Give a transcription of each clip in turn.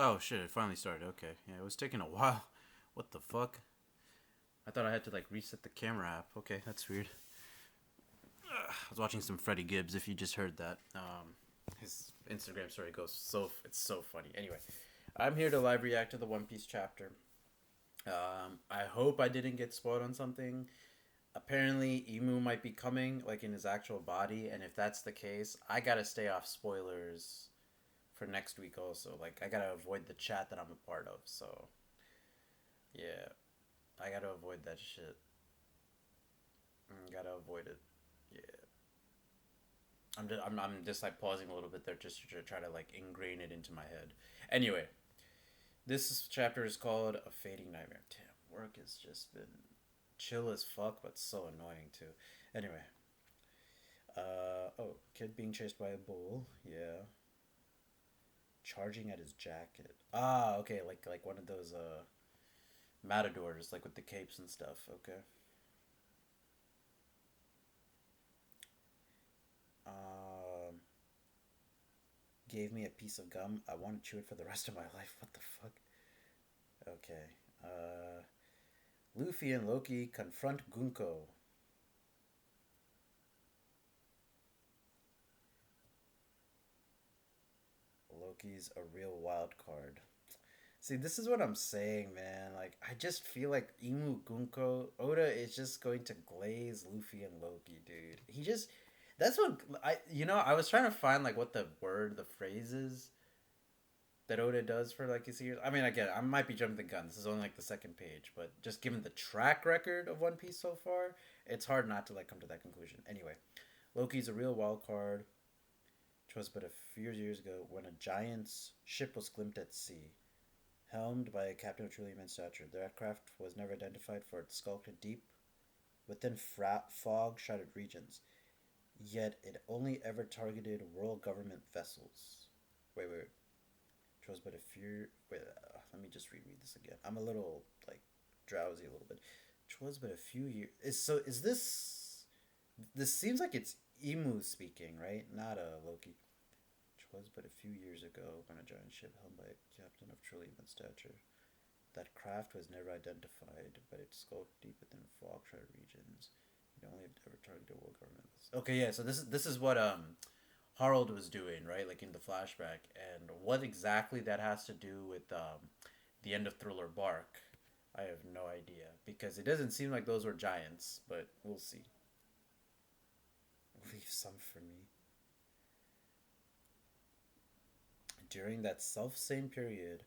Oh shit! It finally started. Okay, yeah, it was taking a while. What the fuck? I thought I had to like reset the camera app. Okay, that's weird. I was watching some Freddie Gibbs. If you just heard that, his Instagram story goes it's so funny. Anyway, I'm here to live react to the One Piece chapter. I hope I didn't get spoiled on something. Apparently, Emu might be coming like in his actual body, and if that's the case, I gotta stay off spoilers for next week. Also, like I gotta avoid the chat that I'm a part of. So yeah, I gotta avoid that shit. Gotta avoid it. Yeah. I'm just like pausing a little bit there just to try to like ingrain it into my head. Anyway, this chapter is called A Fading Nightmare. Damn, work has just been chill as fuck, but so annoying too. Anyway, oh, kid being chased by a bull. Yeah, charging at his jacket. Ah, okay, like one of those matadors, like with the capes and stuff. Okay. Um, gave me a piece of gum. I want to chew it for the rest of my life. What the fuck? Okay. Luffy and Loki confront Gunko. Loki's a real wild card. See, this is what I'm saying, man. Like, I just feel like Imu Gunko Oda is just going to glaze Luffy and Loki, dude. He just that's what I was trying to find like what the word, the phrase is that Oda does for like his years. I mean, again, I might be jumping the gun. This is only like the second page, but just given the track record of One Piece so far, it's hard not to like come to that conclusion. Anyway, Loki's a real wild card, which was but a few years ago when a giant's ship was glimpsed at sea. Helmed by a captain of truly immense stature, the aircraft was never identified for it skulked deep within fog shrouded regions. Yet it only ever targeted world government vessels. Wait. Which was but a few. Wait, let me just reread this again. I'm a little like drowsy a little bit. Which was but a few years. Is this? This seems like it's Emu speaking, right? Not a Loki. Which was but a few years ago when a giant ship helmed by a captain of truly immense stature. That craft was never identified, but it skulked deep within fog-shrouded regions. It only ever targeted world governments. Okay, yeah. So this is what Harold was doing, right? Like in the flashback, and what exactly that has to do with the end of Thriller Bark, I have no idea because it doesn't seem like those were giants, but we'll see. Leave some for me. During that self same period,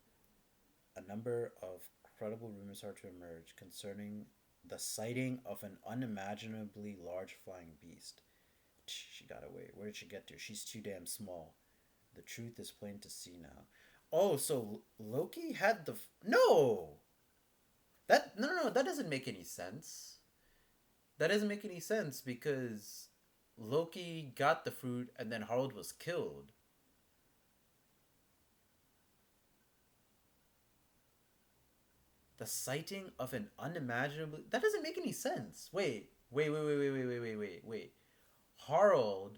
a number of credible rumors started to emerge concerning the sighting of an unimaginably large flying beast. She got away. Where did she get to? She's too damn small. The truth is plain to see now. Oh, so Loki had the no. That no, that doesn't make any sense. That doesn't make any sense because Loki got the fruit and then Harold was killed. The sighting of an unimaginably that doesn't make any sense. Wait. Harold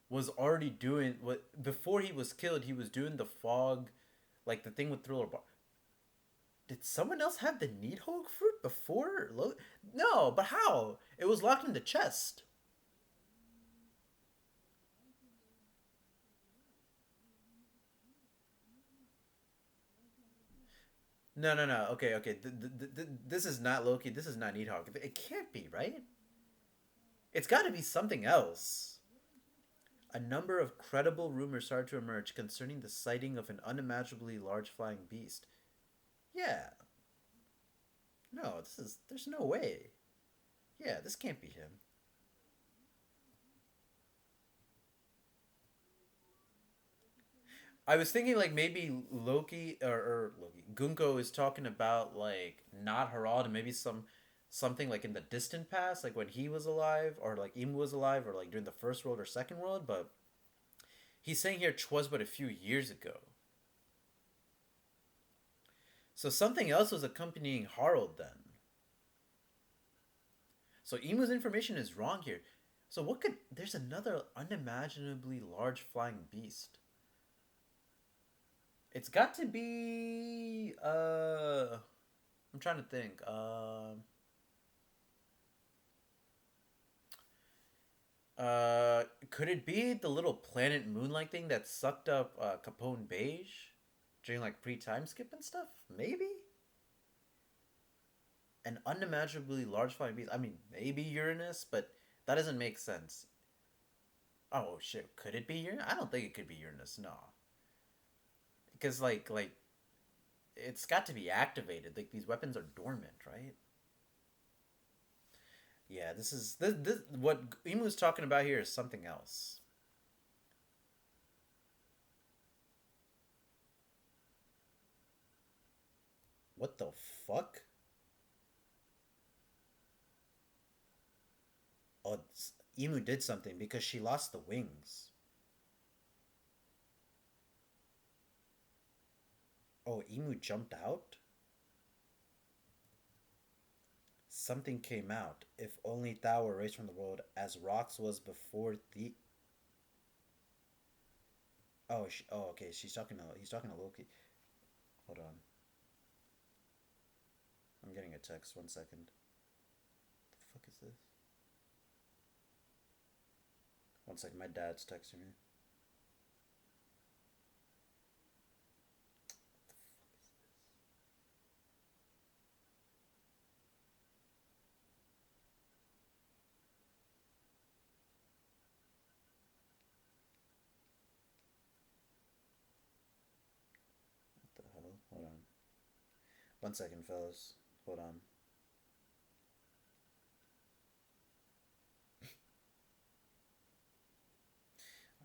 was already doing what before he was killed. He was doing the fog, like the thing with Thriller Bar. Did someone else have the Needhog fruit before? No, but how? It was locked in the chest. No. Okay. This is not Loki. This is not Needhog. It can't be, right? It's got to be something else. A number of credible rumors started to emerge concerning the sighting of an unimaginably large flying beast. Yeah. No, there's no way. Yeah, this can't be him. I was thinking like maybe Loki or Loki Gunko is talking about like not Harald and maybe something like in the distant past, like when he was alive or like Imu was alive or like during the first world or second world, but he's saying here twas but a few years ago. So something else was accompanying Harald then. So Imu's information is wrong here. So what could there's another unimaginably large flying beast. It's got to be. I'm trying to think. Could it be the little planet moonlight thing that sucked up Capone Beige during like pre-time skip and stuff? Maybe an unimaginably large flying beast. I mean, maybe Uranus, but that doesn't make sense. Oh shit, could it be Uranus? I don't think it could be Uranus. No, because it's got to be activated. Like these weapons are dormant, right? Yeah, this what Emu's talking about here is something else. What the fuck? Oh, Emu did something because she lost the wings. Oh, Emu jumped out? Something came out. If only thou were erased from the world as Rox was before the. Oh, okay. He's talking to Loki. Hold on. I'm getting a text. 1 second. The fuck is this? 1 second. My dad's texting me. What the hell? Hold on. 1 second, fellas. Hold on.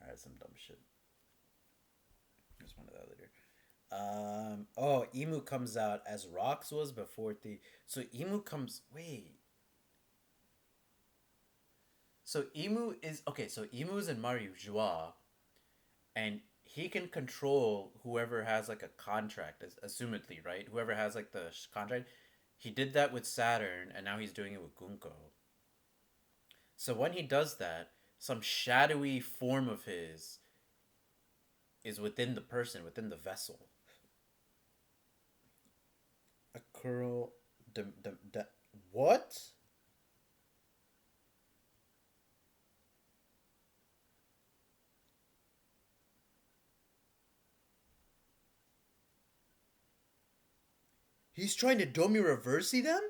Alright, some dumb shit. There's one of the other. Oh, Emu comes out as Rox was before the. So Emu comes. Wait. So Emu is okay. So Emu is in Mario Joie, and he can control whoever has like a contract, assumedly, right? Whoever has like the contract. He did that with Saturn, and now he's doing it with Gunko. So when he does that, some shadowy form of his is within the person, within the vessel. A curl. What? He's trying to Domi Reversi them?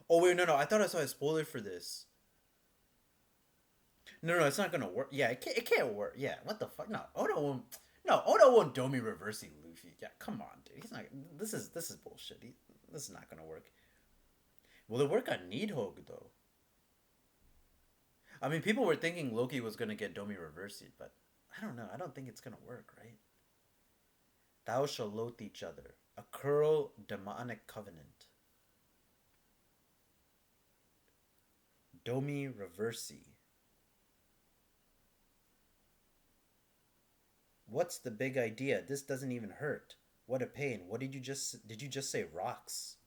Oh wait, no, I thought I saw a spoiler for this. No, it's not gonna work. Yeah, it can't work. Yeah, what the fuck? No, Oda won't. No, Oda won't Domi Reversi Luffy. Yeah, come on, dude. He's not. This is bullshit. This is not gonna work. Will it work on Nidhogg though? I mean, people were thinking Loki was gonna get Domi Reversi, but I don't know. I don't think it's gonna work, right? Thou shall loathe each other. A curl demonic covenant. Domi Reversi. What's the big idea? This doesn't even hurt. What a pain. What did you just say rocks?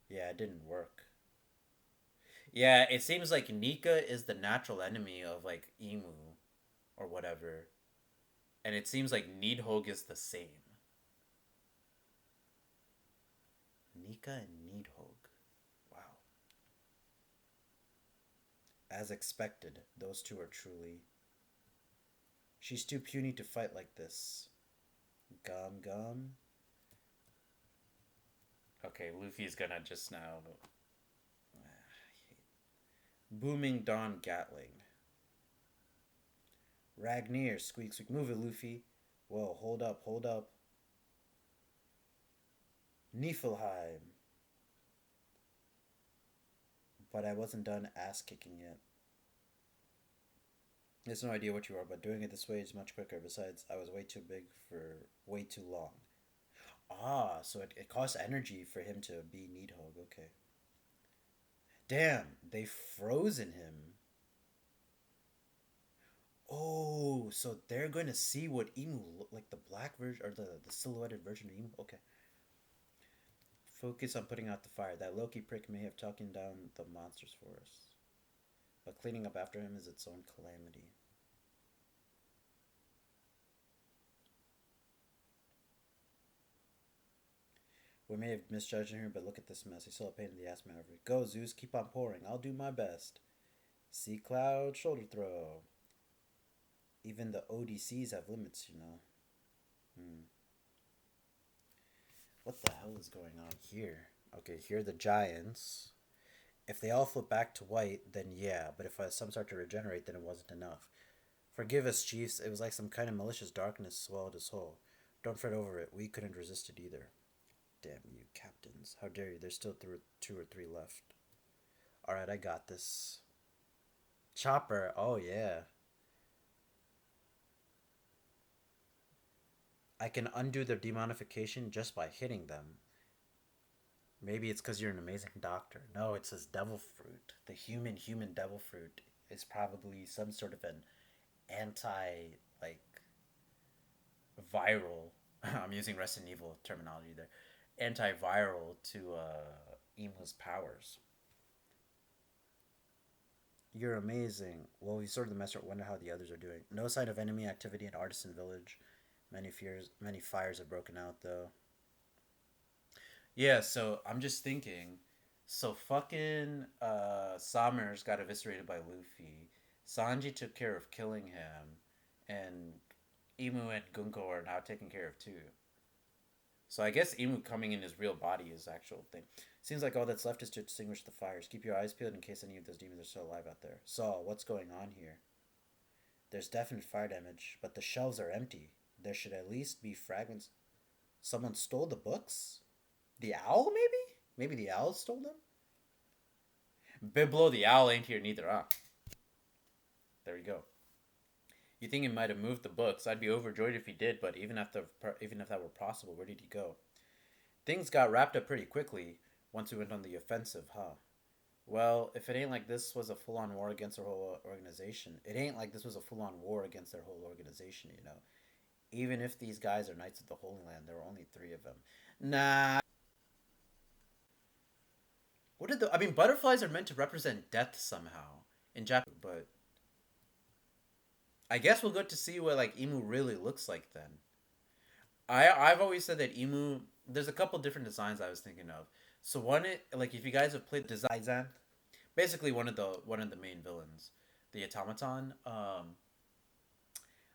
Yeah, it didn't work. Yeah, it seems like Nika is the natural enemy of like Emu or whatever. And it seems like Nidhogg is the same. Nika and Nidhogg. Wow. As expected, those two are truly. She's too puny to fight like this. Gum gum. Okay, Luffy's gonna just now. Booming Dawn Gatling. Ragnar, squeak squeak. Move it, Luffy. Whoa, hold up, hold up. Niflheim. But I wasn't done ass kicking yet. There's no idea what you are, but doing it this way is much quicker. Besides, I was way too big for way too long. Ah, so it costs energy for him to be Needhog. Okay. Damn, they frozen him. Oh, so they're going to see what Emu look like, the black version or the silhouetted version of Emu. Okay. Focus on putting out the fire. That Loki prick may have taken down the monsters for us, but cleaning up after him is its own calamity. We may have misjudged him here, but look at this mess. He's still a pain in the ass, Maverick. Go, Zeus. Keep on pouring. I'll do my best. Sea Cloud, shoulder throw. Even the ODCs have limits, you know. Hmm. What the hell is going on here? Okay, here are the giants. If they all flip back to white, then yeah. But if some start to regenerate, then it wasn't enough. Forgive us, chiefs. It was like some kind of malicious darkness swallowed us whole. Don't fret over it. We couldn't resist it either. Damn you, captains. How dare you? There's still two or three left. Alright, I got this. Chopper. Oh, yeah. I can undo their demonification just by hitting them. Maybe it's because you're an amazing doctor. No, it says devil fruit. The human devil fruit is probably some sort of an anti, like, viral. I'm using Resident Evil terminology there. Antiviral to Emu's powers. You're amazing. Well, we sorted the mess out. Wonder how the others are doing. No sign of enemy activity in Artisan Village. Many fires have broken out though. Yeah, so I'm just thinking. So fucking Summers got eviscerated by Luffy. Sanji took care of killing him, and Imu and Gunko are now taken care of too. So I guess Imu coming in his real body is the actual thing. Seems like all that's left is to extinguish the fires. Keep your eyes peeled in case any of those demons are still alive out there. Saul, what's going on here? There's definite fire damage, but the shelves are empty. There should at least be fragments. Someone stole the books? The owl, maybe? Maybe the owl stole them? Biblo the owl ain't here neither, huh? There you go. You think he might have moved the books? I'd be overjoyed if he did, but even if that were possible, where did he go? Things got wrapped up pretty quickly once we went on the offensive, huh? Well, if it ain't like this was a full on war against their whole organization, it ain't like this was a full on war against their whole organization, you know? Even if these guys are Knights of the Holy Land, there were only three of them. Nah. What did the. I mean, butterflies are meant to represent death somehow in Japan, but I guess we'll get to see what like Emu really looks like then. I've always said that Emu. There's a couple different designs I was thinking of. So like if you guys have played Design, basically one of the main villains, the automaton.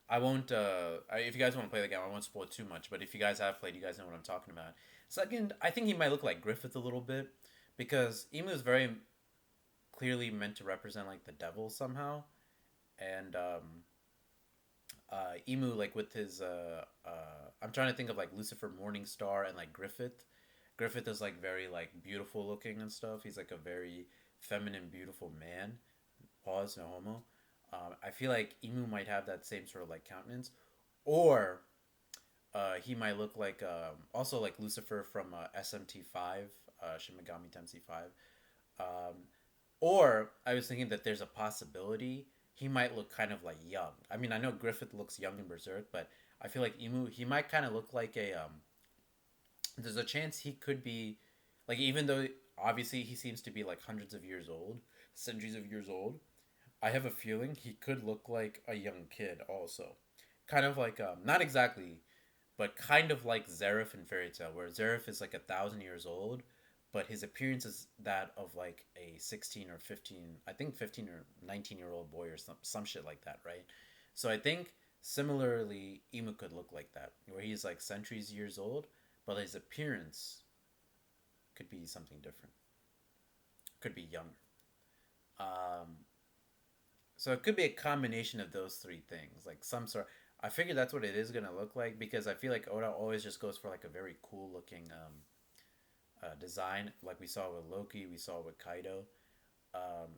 I won't. If you guys want to play the game, I won't spoil too much. But if you guys have played, you guys know what I'm talking about. Second, I think he might look like Griffith a little bit because Emu is very clearly meant to represent like the devil somehow, and Emu like with his I'm trying to think of like Lucifer Morningstar and like Griffith. Griffith is like very like beautiful looking and stuff. He's like a very feminine, beautiful man. Pause, no homo. I feel like Emu might have that same sort of like countenance, or he might look like also like Lucifer from SMT5, Shin Megami Tensei 5. Um, or I was thinking that there's a possibility he might look kind of like young. I mean, I know Griffith looks young in Berserk, but I feel like Emu he might kind of look like a. There's a chance he could be, like even though obviously he seems to be like hundreds of years old, centuries of years old. I have a feeling he could look like a young kid also, kind of like not exactly, but kind of like Zeref in Fairy Tail, where Zeref is like 1,000 years old, but his appearance is that of like a 16 or 15, I think 15 or 19-year old boy or some shit like that, right? So I think similarly, Emu could look like that, where he's like centuries years old, but his appearance could be something different, could be younger. Um, so it could be a combination of those three things, like some sort. I figure that's what it is gonna look like because I feel like Oda always just goes for like a very cool looking design, like we saw with Loki, we saw with Kaido.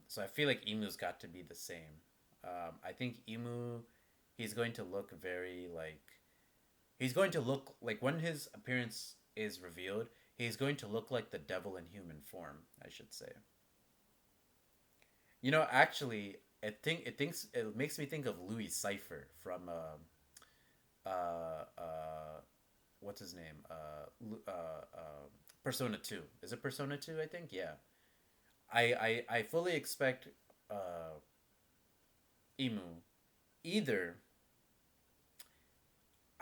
So I feel like Emu's got to be the same. I think Emu, he's going to look very like he's going to look like when his appearance is revealed, he's going to look like the devil in human form, I should say. You know, actually, it makes me think of Louis Cipher from what's his name? Persona 2. Is it Persona 2, I think? Yeah. I fully expect Emu either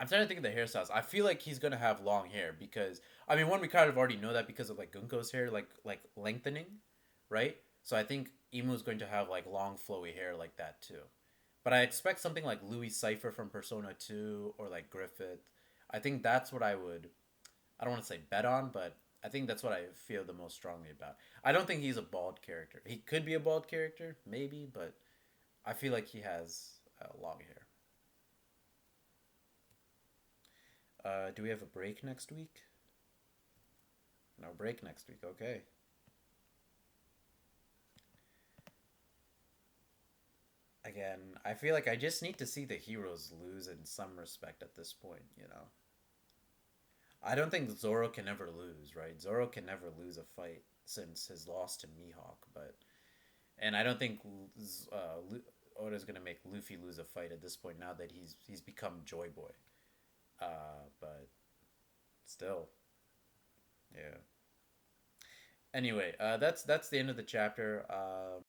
I'm trying to think of the hairstyles. I feel like he's gonna have long hair because I mean, one we kind of already know that because of like Gunko's hair, like lengthening, right? So I think Imu's going to have like long flowy hair like that too. But I expect something like Louis Cipher from Persona 2 or like Griffith. I think that's what I would. I don't want to say bet on, but I think that's what I feel the most strongly about. I don't think he's a bald character. He could be a bald character, maybe, but I feel like he has long hair. Do we have a break next week? No break next week. Okay. Again, I feel like I just need to see the heroes lose in some respect at this point, you know? I don't think Zoro can ever lose, right? Zoro can never lose a fight since his loss to Mihawk, but. And I don't think Oda's going to make Luffy lose a fight at this point now that he's become Joy Boy. But still, yeah. Anyway, that's the end of the chapter.